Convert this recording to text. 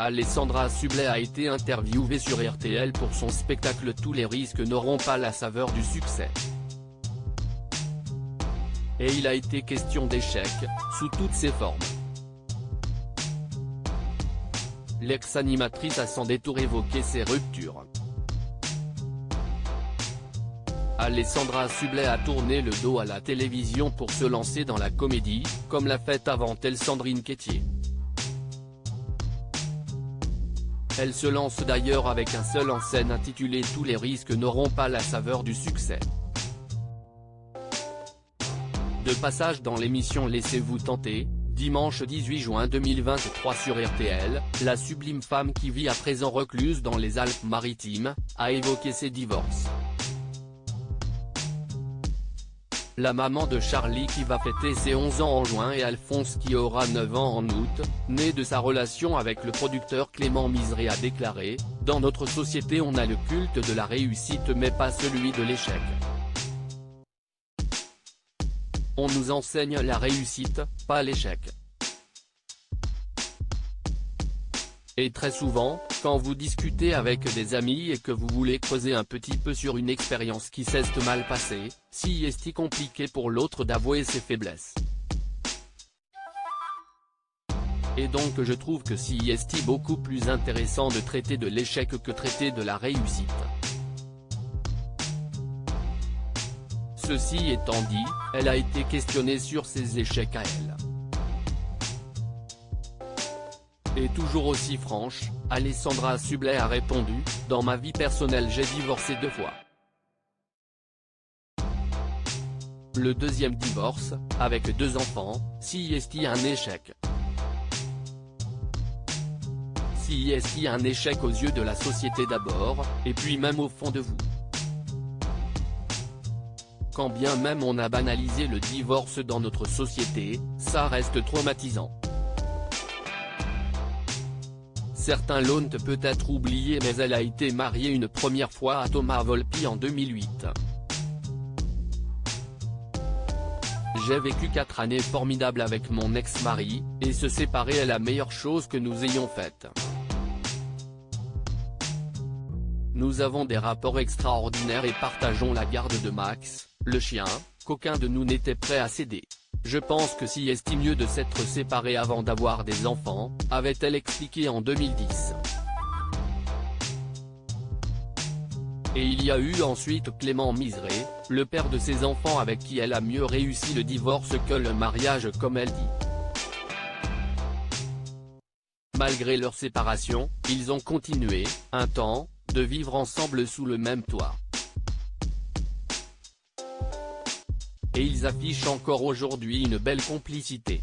Alessandra Sublet a été interviewée sur RTL pour son spectacle Tous les risques n'auront pas la saveur du succès. Et il a été question d'échec, sous toutes ses formes. L'ex-animatrice a sans détour évoqué ses ruptures. Alessandra Sublet a tourné le dos à la télévision pour se lancer dans la comédie, comme l'a fait avant elle Sandrine Quétier. Elle se lance d'ailleurs avec un seul en scène intitulé Tous les risques n'auront pas la saveur du succès. De passage dans l'émission Laissez-vous tenter, dimanche 18 juin 2023 sur RTL, la sublime femme qui vit à présent recluse dans les Alpes-Maritimes, a évoqué ses divorces. La maman de Charlie qui va fêter ses 11 ans en juin et Alphonse qui aura 9 ans en août, né de sa relation avec le producteur Clément Miseré a déclaré « Dans notre société on a le culte de la réussite mais pas celui de l'échec. On nous enseigne la réussite, pas l'échec. Et très souvent, quand vous discutez avec des amis et que vous voulez creuser un petit peu sur une expérience qui s'est mal passée, si est compliqué pour l'autre d'avouer ses faiblesses. Et donc je trouve que si est beaucoup plus intéressant de traiter de l'échec que traiter de la réussite. Ceci étant dit, elle a été questionnée sur ses échecs à elle. Et toujours aussi franche, Alessandra Sublet a répondu « Dans ma vie personnelle j'ai divorcé 2 fois. Le deuxième divorce, avec 2 enfants, si est un échec. Si est un échec aux yeux de la société d'abord, et puis même au fond de vous. Quand bien même on a banalisé le divorce dans notre société, ça reste traumatisant. Certains l'ont peut-être oublié mais elle a été mariée une première fois à Thomas Volpi en 2008. J'ai vécu 4 années formidables avec mon ex-mari, et se séparer est la meilleure chose que nous ayons faite. Nous avons des rapports extraordinaires et partageons la garde de Max, le chien, qu'aucun de nous n'était prêt à céder. Je pense que si est mieux de s'être séparé avant d'avoir des enfants, avait-elle expliqué en 2010. Et il y a eu ensuite Clément Miseré, le père de ses enfants avec qui elle a mieux réussi le divorce que le mariage comme elle dit. Malgré leur séparation, ils ont continué, un temps, de vivre ensemble sous le même toit. Et ils affichent encore aujourd'hui une belle complicité.